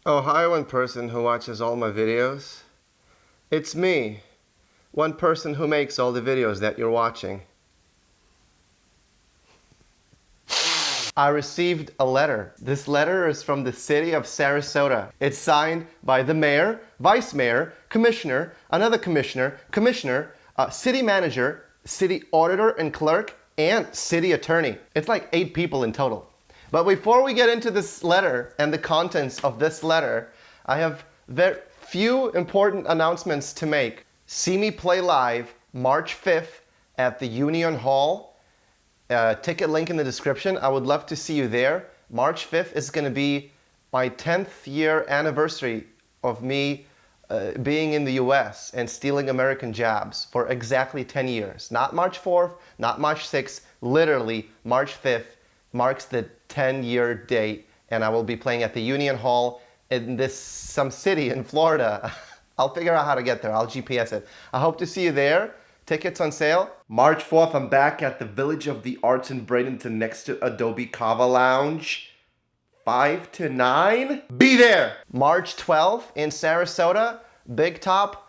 Oh, hi, one person who watches all my videos. It's me, one person who makes all the videos that you're watching. I received a letter. This letter is from the city of Sarasota. It's signed by the mayor, vice mayor, commissioner, another commissioner, city manager, city auditor and clerk, and city attorney. It's like 8 people in total. But before we get into this letter and the contents of this letter, I have very few important announcements to make. See me play live March 5th at the Union Hall. Ticket link in the description. I would love to see you there. March 5th is going to be my 10th year anniversary of me being in the US and stealing American jobs for exactly 10 years. Not March 4th, not March 6th, literally March 5th marks the 10-year date, and I will be playing at the Union Hall in some city in Florida. I'll figure out how to get there. I'll GPS it. I hope to see you there. Tickets on sale. March 4th, I'm back at the Village of the Arts in Bradenton next to Adobe Kava Lounge. 5 to 9. Be there! March 12th in Sarasota, Big Top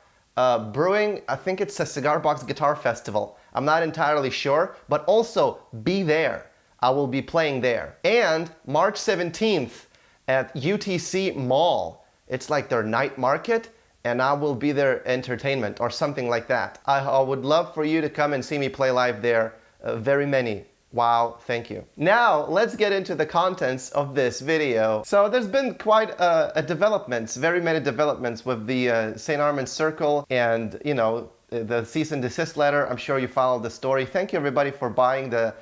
Brewing. I think it's a Cigar Box Guitar Festival. I'm not entirely sure, but also be there. I will be playing there. And March 17th at UTC Mall. It's like their night market, and I will be their entertainment or something like that. I would love for you to come and see me play live there. Very many. Wow, thank you. Now, let's get into the contents of this video. So there's been quite very many developments with the St. Armand Circle and, the cease and desist letter. I'm sure you followed the story. Thank you everybody for buying the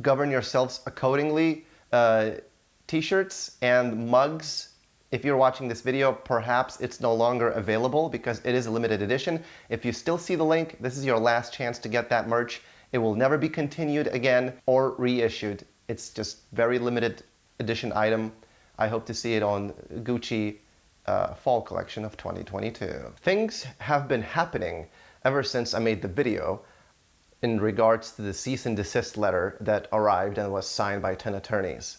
Govern Yourselves Accordingly t-shirts and mugs. If you're watching this video, perhaps it's no longer available because it is a limited edition. If you still see the link, this is your last chance to get that merch. It will never be continued again or reissued. It's just very limited edition item. I hope to see it on Gucci fall collection of 2022. Things have been happening ever since I made the video in regards to the cease and desist letter that arrived and was signed by 10 attorneys.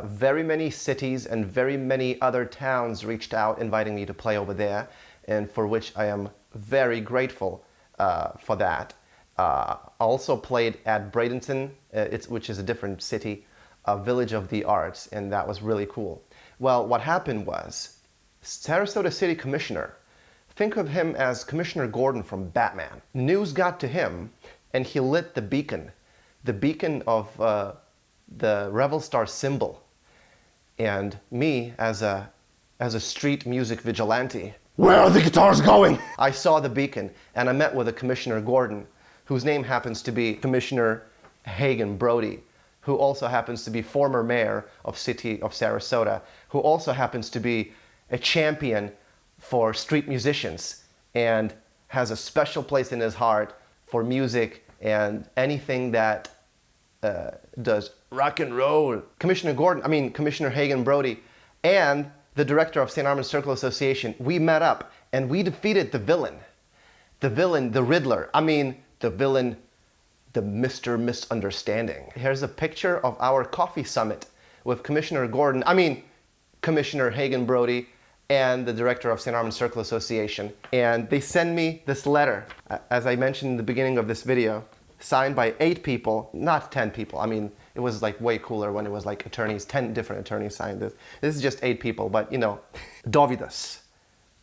Very many cities and very many other towns reached out inviting me to play over there, and for which I am very grateful for that. I also played at Bradenton, which is a different city, a Village of the Arts, and that was really cool. Well, what happened was, Sarasota City Commissioner, think of him as Commissioner Gordon from Batman. News got to him, and he lit the beacon of the Revel Star symbol. And me, as a street music vigilante, where are the guitars going? I saw the beacon, and I met with a Commissioner Gordon, whose name happens to be Commissioner Hagen Brody, who also happens to be former mayor of City of Sarasota, who also happens to be a champion for street musicians and has a special place in his heart for music and anything that does rock and roll. Commissioner Hagen Brody and the director of St. Armand Circle Association, we met up and we defeated the villain, the Riddler. The villain, the Mr. Misunderstanding. Here's a picture of our coffee summit with Commissioner Hagen Brody, and the director of St. Armand Circle Association. And they send me this letter, as I mentioned in the beginning of this video, signed by 8 people, not 10 people. It was like way cooler when it was like attorneys, 10 different attorneys signed this. This is just 8 people, but Dovydas.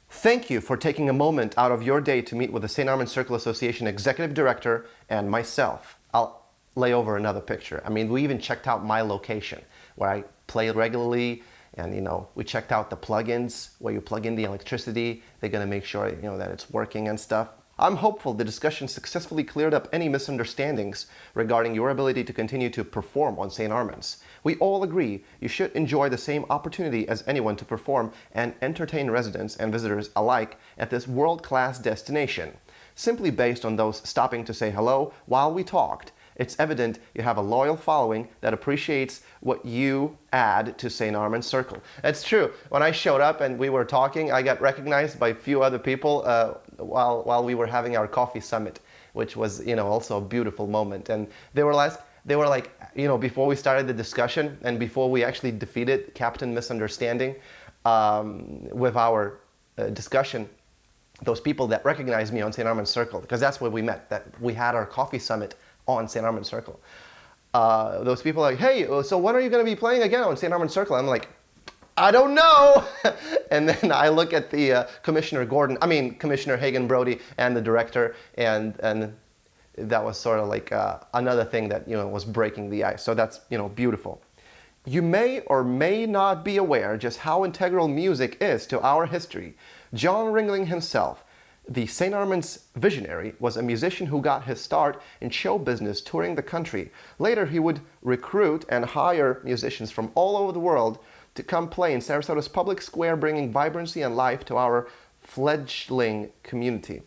Thank you for taking a moment out of your day to meet with the St. Armand Circle Association Executive Director and myself. I'll lay over another picture. We even checked out my location where I play regularly, and we checked out the plugins where you plug in the electricity. They're gonna make sure that it's working and stuff. I'm hopeful the discussion successfully cleared up any misunderstandings regarding your ability to continue to perform on St. Armand's. We all agree you should enjoy the same opportunity as anyone to perform and entertain residents and visitors alike at this world-class destination. Simply based on those stopping to say hello while we talked, it's evident you have a loyal following that appreciates what you add to St. Armand Circle. It's true. When I showed up and we were talking, I got recognized by a few other people while we were having our coffee summit, which was also a beautiful moment. And they were like, before we started the discussion and before we actually defeated Captain Misunderstanding, with our discussion, those people that recognized me on St. Armand Circle, because that's where we met, that we had our coffee summit on St. Armand Circle. Those people are like, hey, so when are you going to be playing again on St. Armand Circle? I'm like, I don't know. And then I look at the Commissioner Hagen Brody and the director, and that was sort of like another thing that, was breaking the ice. So that's, beautiful. You may or may not be aware just how integral music is to our history. John Ringling himself, the St. Armand's visionary, was a musician who got his start in show business touring the country. Later, he would recruit and hire musicians from all over the world to come play in Sarasota's public square, bringing vibrancy and life to our fledgling community.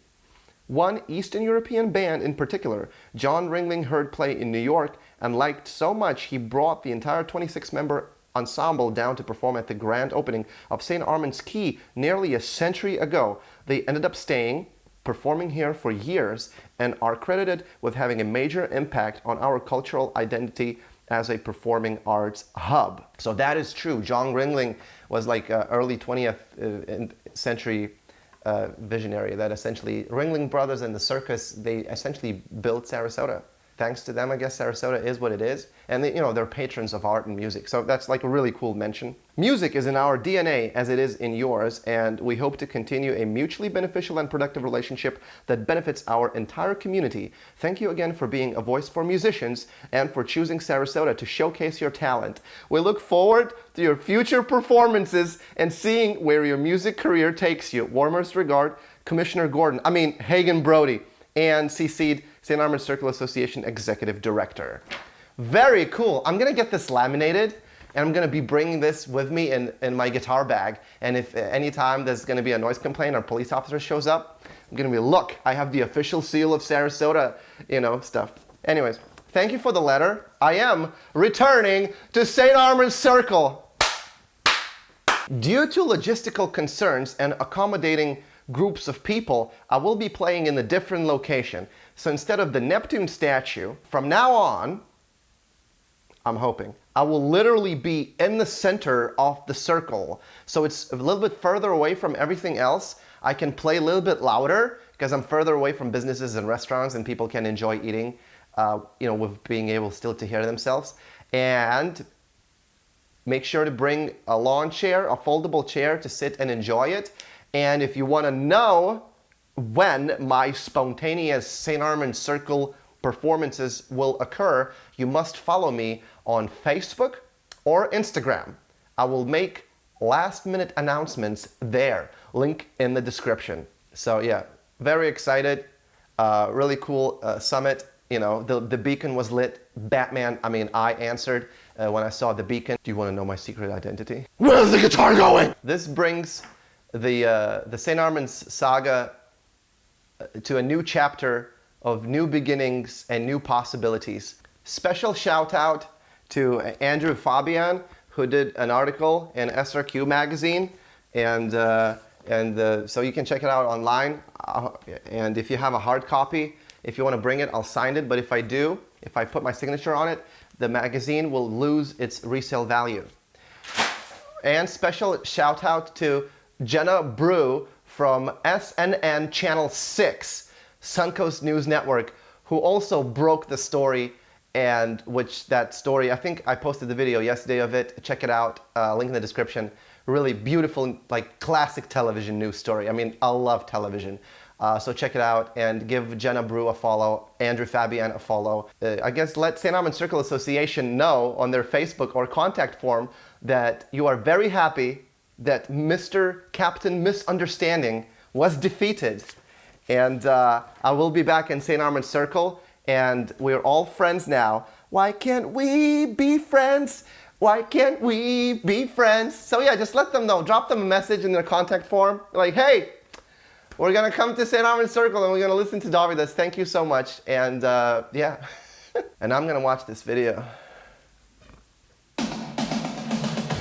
One Eastern European band in particular, John Ringling heard play in New York and liked so much he brought the entire 26-member ensemble down to perform at the grand opening of St. Armand's Key nearly a century ago. They ended up staying, performing here for years, and are credited with having a major impact on our cultural identity as a performing arts hub. So that is true. John Ringling was like early 20th century visionary that essentially, Ringling Brothers and the Circus, they essentially built Sarasota. Thanks to them, I guess Sarasota is what it is. And they, they're patrons of art and music. So that's like a really cool mention. Music is in our DNA as it is in yours, and we hope to continue a mutually beneficial and productive relationship that benefits our entire community. Thank you again for being a voice for musicians and for choosing Sarasota to showcase your talent. We look forward to your future performances and seeing where your music career takes you. Warmest regard, Commissioner Hagen Brody, and CC'd St. Armand Circle Association Executive Director. Very cool. I'm gonna get this laminated, and I'm gonna be bringing this with me in my guitar bag. And if anytime there's gonna be a noise complaint or police officer shows up, I'm gonna be, look, I have the official seal of Sarasota, stuff. Anyways, thank you for the letter. I am returning to St. Armand Circle. Due to logistical concerns and accommodating groups of people, I will be playing in a different location. So instead of the Neptune statue, from now on, I'm hoping, I will literally be in the center of the circle. So it's a little bit further away from everything else. I can play a little bit louder because I'm further away from businesses and restaurants, and people can enjoy eating, with being able still to hear themselves. And make sure to bring a lawn chair, a foldable chair to sit and enjoy it. And if you want to know when my spontaneous St. Armand Circle performances will occur, you must follow me on Facebook or Instagram. I will make last-minute announcements there. Link in the description. So yeah, very excited. Really cool summit. The beacon was lit. I answered when I saw the beacon. Do you want to know my secret identity? Where's the guitar going? This brings the St. Armand's saga to a new chapter of new beginnings and new possibilities. Special shout out to Andrew Fabian, who did an article in SRQ magazine, and so you can check it out online. And if you have a hard copy, if you want to bring it, I'll sign it. But if I put my signature on it, the magazine will lose its resale value. And special shout out to Jenna Brew from SNN Channel 6, Suncoast News Network, who also broke the story, and that story, I think I posted the video yesterday of it. Check it out, link in the description. Really beautiful, like classic television news story. I love television. So check it out and give Jenna Brew a follow, Andrew Fabian a follow. I guess let St. Armand Circle Association know on their Facebook or contact form that you are very happy that Mr. Captain Misunderstanding was defeated. And I will be back in St. Armand Circle, and we're all friends now. Why can't we be friends? Why can't we be friends? So yeah, just let them know. Drop them a message in their contact form. Like, hey, we're gonna come to St. Armand Circle and we're gonna listen to Dovydas. Thank you so much. And yeah, and I'm gonna watch this video.